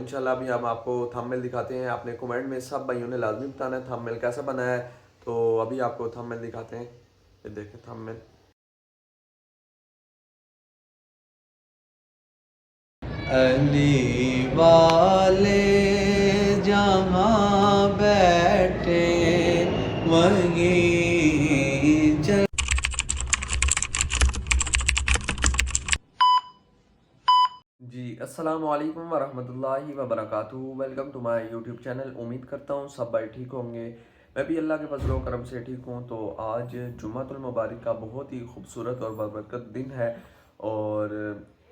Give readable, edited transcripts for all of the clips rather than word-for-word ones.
इंशाल्लाह अभी हम आपको थंबनेल दिखाते हैं। आपने कमेंट में सब भाइयों ने लाजमी बताना है थंबनेल कैसा बना है। तो अभी आपको थंबनेल दिखाते हैं। ये देखें थंबनेल। अली वाले जहाँ बैठे वहीं चल। जी अस्सलाम वालेकुम वरहमतुल्लाहि वबरकातुहू। Welcome to my YouTube channel. उम्मीद करता हूँ सब भाई ठीक होंगे। मैं भी अल्लाह के फजल व करम से ठीक हूँ। तो आज जुम्मतुल मुबारक का बहुत ही खूबसूरत और बरकत दिन है और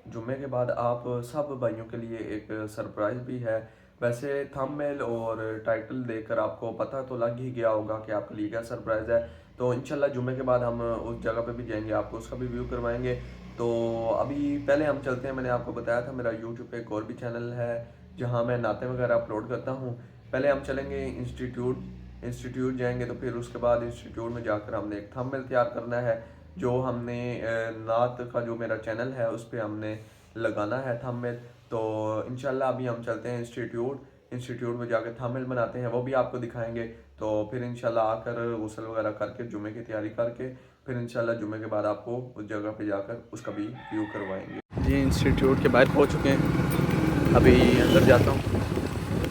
जुम्मे के बाद आप सब भाइयों के लिए एक सरप्राइज़ भी है। वैसे थंबनेल और टाइटल देखकर आपको पता तो लग ही गया होगा कि आपके लिए क्या सरप्राइज़ है। तो इंशाल्लाह जुम्मे के बाद हम उस जगह पे भी जाएंगे, आपको उसका भी व्यू करवाएंगे। तो अभी पहले हम चलते हैं। मैंने आपको बताया था मेरा यूट्यूब पे एक और भी चैनल है जहाँ मैं नाते वगैरह अपलोड करता हूँ। पहले हम चलेंगे इंस्टीट्यूट जाएंगे, तो फिर उसके बाद इंस्टीट्यूट में जाकर हमने एक थंबनेल तैयार करना है जो हमने नात का जो मेरा चैनल है उस पर हमने लगाना है थंबनेल। तो इंशाल्लाह अभी हम चलते हैं इंस्टीट्यूट में जाकर थंबनेल बनाते हैं, वो भी आपको दिखाएंगे। तो फिर इंशाल्लाह आकर गुस्ल वगैरह करके जुम्मे की तैयारी करके फिर इंशाल्लाह जुम्मे के बाद आपको उस जगह पे जाकर उसका भी व्यू करवाएंगे। जी इंस्टीट्यूट के बाहर पहुंच चुके हैं। अभी अंदर जाता हूँ,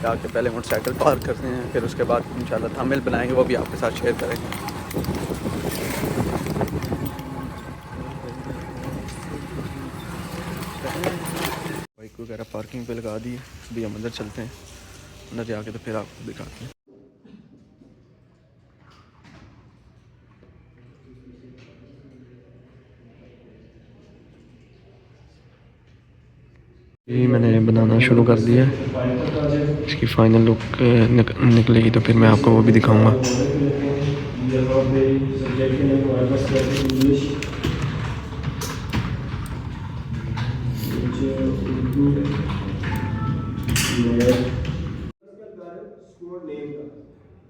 जाके पहले मोटरसाइकिल पार्क करते हैं, फिर उसके बाद इंशाल्लाह थंबनेल बनाएंगे, वो भी आपके साथ शेयर करेंगे। बाइक वगैरह पार्किंग पे लगा दी है। अभी हम अंदर चलते हैं, अंदर जाके तो फिर आपको दिखाते हैं। ये मैंने बनाना शुरू कर दिया है। इसकी फाइनल लुक निकलेगी तो फिर मैं आपको वो भी दिखाऊंगा। स्टोर नेम का,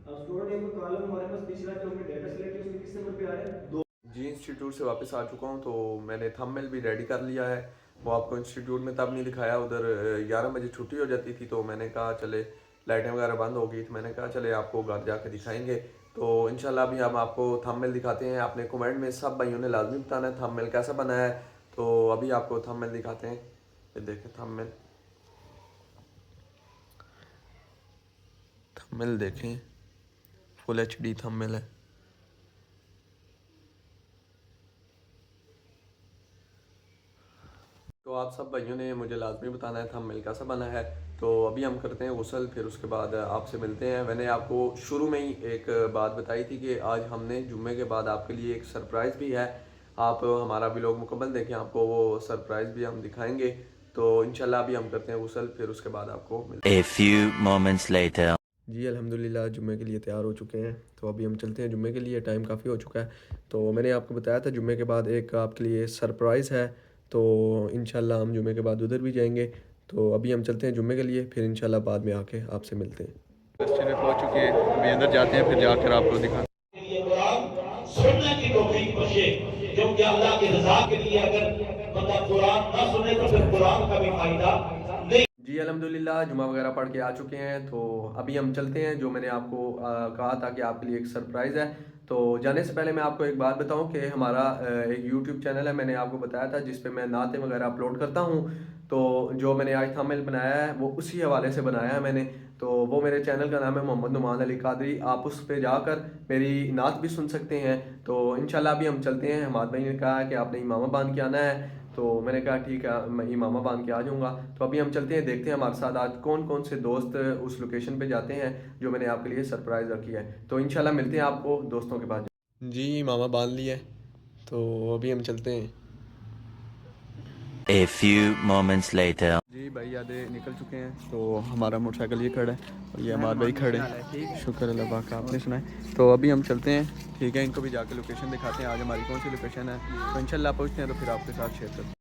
अब स्टोर नेम का कॉलम हमारे पास पिछला जो हमने डाटा सेलेक्ट किया उसमें किस नंबर पे आ रहा है? 2। जी इंस्टीट्यूट से वापस आ चुका हूँ। तो मैंने थंबनेल भी रेडी कर लिया है। वो आपको इंस्टीट्यूट में तब नहीं दिखाया, उधर 11 बजे छुट्टी हो जाती थी। तो मैंने कहा चले, लाइटें वगैरह बंद हो गई, तो मैंने कहा चले आपको घर जाके दिखाएंगे। तो इंशाल्लाह अभी हम आपको थंबनेल दिखाते हैं। आपने कमेंट में सब भाइयों ने लाजमी बताना है थंबनेल कैसा बना है। तो अभी आपको थंबनेल दिखाते हैं। ये देखें थंबनेल, थंबनेल देखें, फुल HD थंबनेल है। तो आप सब भाइयों ने मुझे लाजमी बताना है थंबनेल कैसा बना है। तो अभी हम करते हैं गुस्ल, फिर उसके बाद आपसे मिलते हैं। मैंने आपको शुरू में ही एक बात बताई थी कि आज हमने जुम्मे के बाद आपके लिए एक सरप्राइज़ भी है। आप हमारा व्लॉग मुकम्मल देखें, आपको वो सरप्राइज़ भी हम दिखाएंगे। तो इंशाल्लाह अभी हम करते हैं गुस्ल, फिर उसके बाद आपको मिलते हैं। A few moments later. जी अल्हम्दुलिल्लाह जुम्मे के लिए तैयार हो चुके हैं। तो अभी हम चलते हैं जुम्मे के लिए, टाइम काफ़ी हो चुका है। तो मैंने आपको बताया था जुम्मे के बाद एक आपके लिए सरप्राइज़ है। तो इंशाल्लाह हम जुम्मे के बाद उधर भी जाएंगे। तो अभी हम चलते हैं जुम्मे के लिए, फिर इंशाल्लाह बाद में आके आपसे मिलते हैं। मस्जिद में पहुंच चुके हैं, अभी अंदर जाते हैं, फिर जाकर आपको दिखाते हैं। ये कुरान सुनने की तौफीक बख्शे, क्योंकि अल्लाह की रज़ा के लिए अगर बंदा कुरान ना सुने तो फिर कुरान का भी फायदा नहीं। जी अल्हम्दुलिल्लाह जुमा वगैरह पढ़ के आ चुके हैं। तो अभी हम चलते हैं, जो मैंने आपको कहा था कि आपके लिए एक सरप्राइज़ है। तो जाने से पहले मैं आपको एक बात बताऊं कि हमारा एक यूट्यूब चैनल है, मैंने आपको बताया था, जिस पे मैं नाते वगैरह अपलोड करता हूं। तो जो मैंने आज थंबनेल बनाया है वो उसी हवाले से बनाया है मैंने। तो वो मेरे चैनल का नाम है मोहम्मद नुमान अली कादरी। आप उस पर जाकर मेरी नात भी सुन सकते हैं। तो इंशाल्लाह अभी हम चलते हैं। हमारे भाई ने कहा है कि आपने इमामा बांध के आना है। तो मैंने कहा ठीक है, मैं इमामा बांध के आ जाऊँगा। तो अभी हम चलते हैं, देखते हैं हमारे साथ आज कौन कौन से दोस्त उस लोकेशन पे जाते हैं जो मैंने आपके लिए सरप्राइज़ रखी है। तो इंशाल्लाह मिलते हैं आपको दोस्तों के पास। जी इमामा बांध लिया है, तो अभी हम चलते हैं। A few moments later. जी भाई आधे निकल चुके हैं। तो हमारा मोटरसाइकिल ये खड़ा है और ये हमारे भाई खड़े हैं। शुक्र अल्लाह पाक का, आपने सुना है। तो अभी हम चलते हैं, ठीक है, इनको भी जाकर लोकेशन दिखाते हैं आज हमारी कौन सी लोकेशन है। तो इंशाल्लाह पहुँचते हैं तो फिर आपके साथ शेयर करते हैं।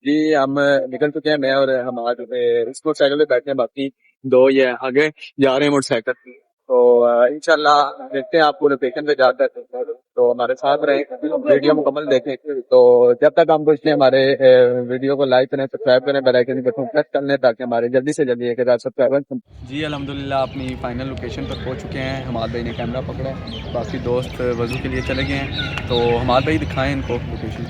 जी हम निकल चुके हैं, मैं और हमारे इस मोटरसाइकिल पे बैठे हैं, बाकी दो ये आगे जा रहे हैं मोटरसाइकिल। तो इंशाल्लाह देखते हैं, आपको लोकेशन पे जाकर तो हमारे साथ रहे, वीडियो मुकम्मल देखें। तो जब तक हम पूछते हैं हमारे वीडियो को लाइक करें, सब्सक्राइब करें, बेल आइकन बटन प्रेस कर लें ताकि हमारे जल्दी से जल्दी 1000 सब्सक्राइबर। जी अल्हम्दुलिल्लाह अपनी फाइनल लोकेशन पर पहुंच चुके हैं। हमारे भाई ने कैमरा पकड़ा है, बाकी दोस्त वज़ू के लिए चले गए हैं। तो हमारे भाई दिखाएं इनको लोकेशन।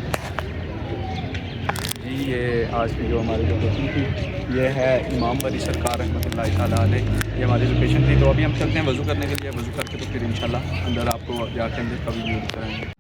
जी ये आज की जो हमारी लोकेशन थी ये है इमाम वली सरकार रहमतुल्लाहि तआला अलैह, ये हमारी लोकेशन थी। तो अभी हम चलते हैं वज़ू करने के लिए, वज़ू करके तो फिर इंशाल्लाह अंदर आपको जाके अंदर का भी व्यू दिखाएंगे।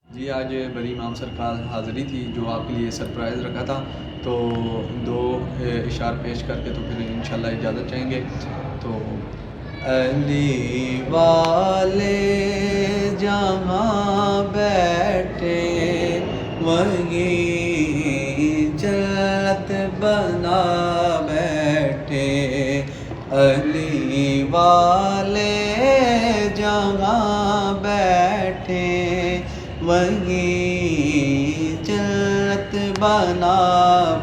जी आज बड़ी इमाम सरकार हाज़िरी थी जो आपके लिए सरप्राइज़ रखा था। तो दो इशार पेश करके तो फिर इंशाल्लाह इजाज़त चाहेंगे। तो अली वाले जहाँ बैठे वहीं जन्नत बना बैठे, अली वाले जहाँ बैठे वहीं जन्नत बना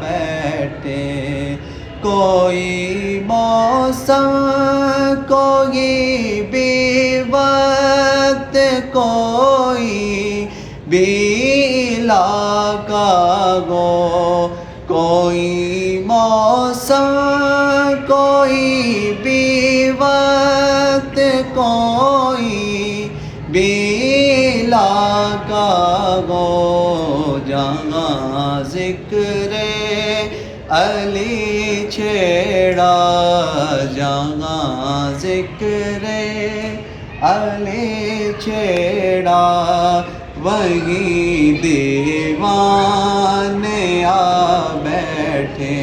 बैठे। कोई मौसम कोई भी वक्त कोई भी इलाका गो, कोई मौसम कोई भी वक्त कोई भी इलाका गो, जहाँ ज़िक्रे अली छेड़ा, जहाँ ज़िक्रे अली छेड़ा वहीं दीवाने आ बैठे।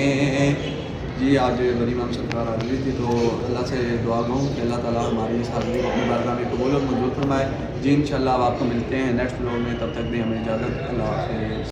जी आज बड़ी इमाम सरकार आ रही थी, तो अल्लाह से दुआ गो कि अल्लाह ताला हमारी इस हाज़िरी को अपनी बारगाह में कबूल और मंजूर फरमाए। जी इंशाल्लाह अब आपको मिलते हैं नेक्स्ट व्लॉग में, तब तक भी हमें इजाज़त, अल्लाह हाफ़िज़।